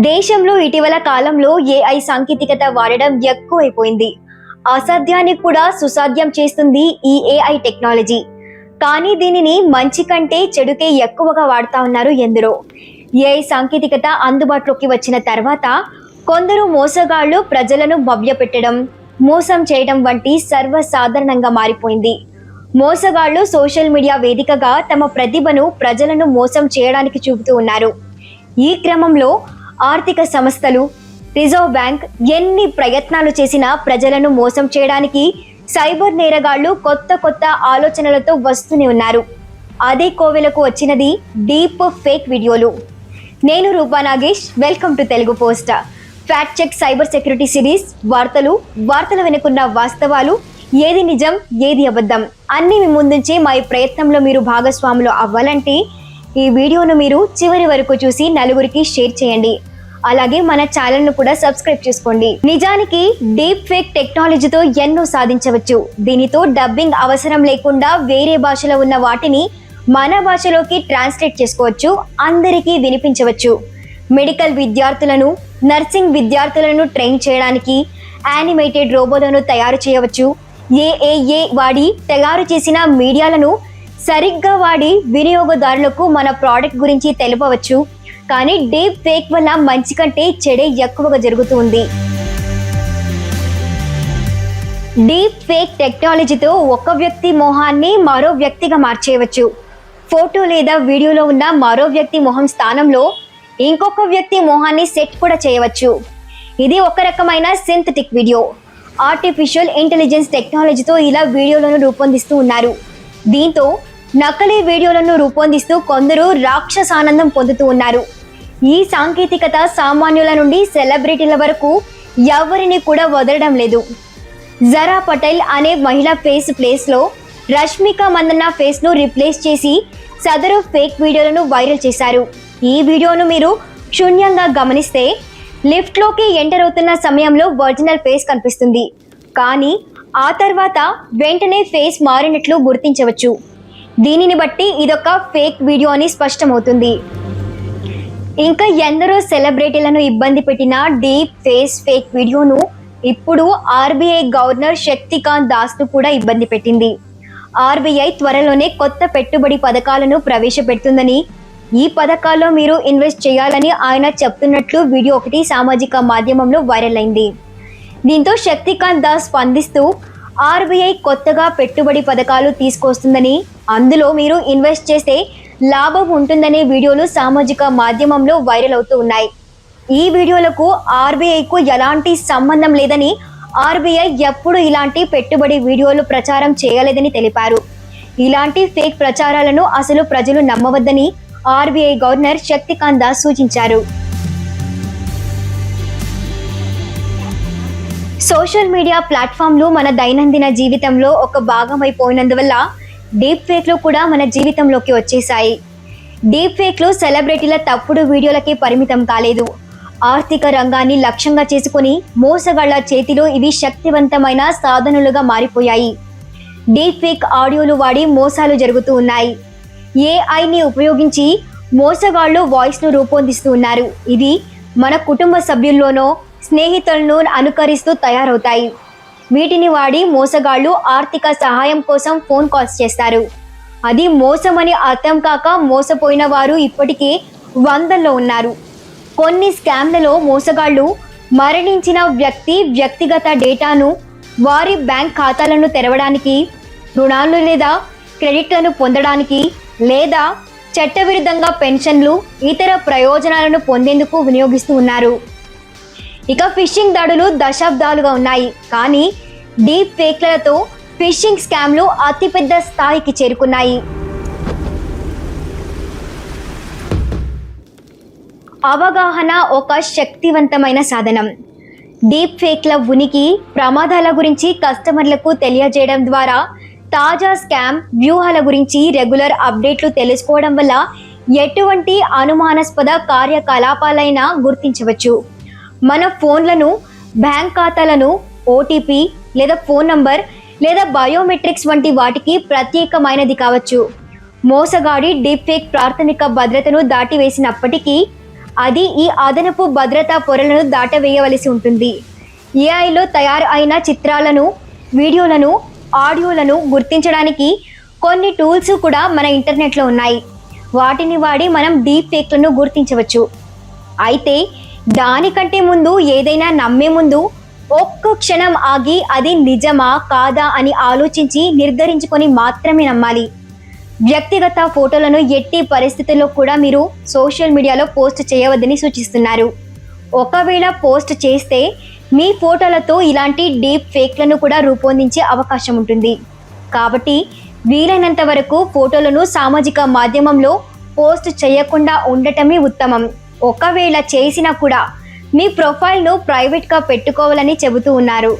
దేశంలో ఇటీవల కాలంలో ఏఐ సాంకేతికత వాడడం ఎక్కువైపోయింది. అసాధ్యాన్ని కూడా సుసాధ్యం చేస్తుంది ఈ ఏఐ టెక్నాలజీ. కానీ దీనిని మంచి కంటే చెడుకే ఎక్కువగా వాడుతా ఉన్నారు ఎందరో. ఏఐ సాంకేతికత అందుబాటులోకి వచ్చిన తర్వాత కొందరు మోసగాళ్లు ప్రజలను మభ్యపెట్టడం, మోసం చేయడం వంటి సర్వసాధారణంగా మారిపోయింది. మోసగాళ్లు సోషల్ మీడియా వేదికగా తమ ప్రతిభను ప్రజలను మోసం చేయడానికి చూపుతూ ఉన్నారు. ఈ క్రమంలో ఆర్థిక సంస్థలు, రిజర్వ్ బ్యాంక్ ఎన్ని ప్రయత్నాలు చేసినా ప్రజలను మోసం చేయడానికి సైబర్ నేరగాళ్లు కొత్త ఆలోచనలతో వస్తూనే ఉన్నారు. అదే కోవెలకు వచ్చినది డీప్ ఫేక్ వీడియోలు. నేను Roopa Nagesh, welcome to Telugu post. Fact check cyber security series. వార్తల వెనుకున్న వాస్తవాలు, ఏది నిజం ఏది అబద్ధం అన్ని మీ ముందుంచే మా ఈ ప్రయత్నంలో మీరు భాగస్వాములు అవ్వాలంటే ఈ వీడియోను మీరు చివరి వరకు చూసి నలుగురికి షేర్ చేయండి. అలాగే మన ఛానల్ను కూడా సబ్స్క్రైబ్ చేసుకోండి. నిజానికి డీప్ ఫేక్ టెక్నాలజీతో ఎన్నో సాధించవచ్చు. దీనితో డబ్బింగ్ అవసరం లేకుండా వేరే భాషలో ఉన్న వాటిని మన భాషలోకి ట్రాన్స్లేట్ చేసుకోవచ్చు, అందరికీ వినిపించవచ్చు. మెడికల్ విద్యార్థులను, నర్సింగ్ విద్యార్థులను ట్రైన్ చేయడానికి యానిమేటెడ్ రోబోలను తయారు చేయవచ్చు. ఏఏఏ వాడి తయారు చేసిన మీడియాలను సరిగ్గా వాడి వినియోగదారులకు మన ప్రోడక్ట్ గురించి తెలపవచ్చు. కానీ డీప్ ఫేక్ వల్ల మంచి కంటే చెడే ఎక్కువగా జరుగుతుంది. డీప్ ఫేక్ టెక్నాలజీతో ఒక వ్యక్తి మొహాన్ని మరో వ్యక్తిగా మార్చేయవచ్చు. ఫోటో లేదా వీడియోలో ఉన్న మరో వ్యక్తి మొహం స్థానంలో ఇంకొక వ్యక్తి మొహాన్ని సెట్ కూడా చేయవచ్చు. ఇది ఒక రకమైన సింథటిక్ వీడియో. ఆర్టిఫిషియల్ ఇంటెలిజెన్స్ టెక్నాలజీతో ఇలా వీడియోలను రూపొందిస్తూ ఉన్నారు. దీంతో నకిలీ వీడియోలను రూపొందిస్తూ కొందరు రాక్షసానందం పొందుతూ ఉన్నారు. ఈ సాంకేతికత సామాన్యుల నుండి సెలబ్రిటీల వరకు ఎవరిని కూడా వదలడం లేదు. జరా పటేల్ అనే మహిళ ఫేస్ ప్లేస్లో రష్మిక మందన్న ఫేస్ను రిప్లేస్ చేసి సదరు ఫేక్ వీడియోలను వైరల్ చేశారు. ఈ వీడియోను మీరు క్షుణ్యంగా గమనిస్తే లిఫ్ట్లోకి ఎంటర్ అవుతున్న సమయంలో ఒరిజినల్ ఫేస్ కనిపిస్తుంది. కానీ ఆ తర్వాత వెంటనే ఫేస్ మారినట్లు గుర్తించవచ్చు. దీనిని బట్టి ఇదొక ఫేక్ వీడియో అని స్పష్టమవుతుంది. ఇంకా ఎందరో సెలబ్రిటీలను ఇబ్బంది పెట్టిన డీప్ ఫేక్ వీడియోను ఇప్పుడు ఆర్బీఐ గవర్నర్ శక్తికాంత్ దాస్ను కూడా ఇబ్బంది పెట్టింది. ఆర్బీఐ త్వరలోనే కొత్త పెట్టుబడి పథకాలను ప్రవేశపెడుతుందని, ఈ పథకాల్లో మీరు ఇన్వెస్ట్ చేయాలని ఆయన చెప్తున్నట్లు వీడియో ఒకటి సామాజిక మాధ్యమంలో వైరల్ అయింది. దీంతో శక్తికాంత్ దాస్ స్పందిస్తూ ఆర్బీఐ కొత్తగా పెట్టుబడి పథకాలు తీసుకొస్తుందని, అందులో మీరు ఇన్వెస్ట్ చేస్తే లాభం ఉంటుందనే వీడియోలు సామాజిక మాధ్యమంలో వైరల్ అవుతూ ఉన్నాయి. ఈ వీడియోలకు ఆర్బీఐకు ఎలాంటి సంబంధం లేదని, ఆర్బీఐ ఎప్పుడు ఇలాంటి పెట్టుబడి వీడియోలు ప్రచారం చేయలేదని తెలిపారు. ఇలాంటి ఫేక్ ప్రచారాలను అసలు ప్రజలు నమ్మవద్దని ఆర్బీఐ గవర్నర్ శక్తికాంత్ దాస్ సూచించారు. సోషల్ మీడియా ప్లాట్ఫామ్లు మన దైనందిన జీవితంలో ఒక భాగం అయిపోయినందువల్ల డీప్ ఫేక్లు కూడా మన జీవితంలోకి వచ్చేసాయి. డీప్ ఫేక్లు సెలబ్రిటీల తప్పుడు వీడియోలకే పరిమితం కాలేదు. ఆర్థిక రంగాన్ని లక్ష్యంగా చేసుకుని మోసగాళ్ల చేతిలో ఇవి శక్తివంతమైన సాధనాలుగా మారిపోయాయి. డీప్ ఫేక్ ఆడియోలు వాడి మోసాలు జరుగుతూ ఉన్నాయి. ఏఐని ఉపయోగించి మోసగాళ్లు వాయిస్ను రూపొందిస్తూ ఉన్నారు. ఇది మన కుటుంబ సభ్యుల్లోనో స్నేహితులను అనుకరిస్తూ తయారవుతాయి. వీటిని వాడి మోసగాళ్లు ఆర్థిక సహాయం కోసం ఫోన్ కాల్స్ చేస్తారు. అది మోసమని అర్థం కాక మోసపోయిన వారు ఇప్పటికే వందల్లో ఉన్నారు. కొన్ని స్కామ్లలో మోసగాళ్లు మరణించిన వ్యక్తి వ్యక్తిగత డేటాను, వారి బ్యాంక్ ఖాతాలను తెరవడానికి, రుణాలు లేదా క్రెడిట్లను పొందడానికి, లేదా చట్టవిరుద్ధంగా పెన్షన్లు, ఇతర ప్రయోజనాలను పొందేందుకు వినియోగిస్తూ ఉన్నారు. ఇక ఫిషింగ్ దాడులు దశాబ్దాలుగా ఉన్నాయి. కానీ డీప్ ఫేక్లతో ఫిషింగ్ స్కామ్లు అతిపెద్ద స్థాయికి చేరుకున్నాయి. అవగాహన ఒక శక్తివంతమైన సాధనం. డీప్ ఫేక్ల ఉనికి, ప్రమాదాల గురించి కస్టమర్లకు తెలియజేయడం ద్వారా తాజా స్కామ్ వ్యూహాల గురించి రెగ్యులర్ అప్డేట్లు తెలుసుకోవడం వల్ల ఎటువంటి అనుమానాస్పద కార్యకలాపాలైనా గుర్తించవచ్చు. మన ఫోన్లను, బ్యాంక్ ఖాతాలను ఓటీపీ లేదా ఫోన్ నంబర్ లేదా బయోమెట్రిక్స్ వంటి వాటికి ప్రత్యేకమైనది కావచ్చు. మోసగాడి డీప్ ఫేక్ ప్రాథమిక భద్రతను దాటివేసినప్పటికీ అది ఈ అదనపు భద్రతా పొరలను దాటవేయవలసి ఉంటుంది. ఏఐలో తయారు అయిన చిత్రాలను, వీడియోలను, ఆడియోలను గుర్తించడానికి కొన్ని టూల్స్ కూడా మన ఇంటర్నెట్లో ఉన్నాయి. వాటిని వాడి మనం డీప్ ఫేక్లను గుర్తించవచ్చు. అయితే దానికంటే ముందు ఏదైనా నమ్మే ముందు ఒక్క క్షణం ఆగి అది నిజమా కాదా అని ఆలోచించి నిర్ధారించుకొని మాత్రమే నమ్మాలి. వ్యక్తిగత ఫోటోలను ఎట్టి పరిస్థితుల్లో కూడా మీరు సోషల్ మీడియాలో పోస్ట్ చేయవద్దని సూచిస్తున్నారు. ఒకవేళ పోస్ట్ చేస్తే మీ ఫోటోలతో ఇలాంటి డీప్ ఫేక్లను కూడా రూపొందించే అవకాశం ఉంటుంది. కాబట్టి వీలైనంత వరకు ఫోటోలను సామాజిక మాధ్యమంలో పోస్ట్ చేయకుండా ఉండటమే ఉత్తమం. ఒకవేళ చేసినా కూడా మీ ప్రొఫైల్ను ప్రైవేట్గా పెట్టుకోవాలని చెబుతూ ఉన్నారు.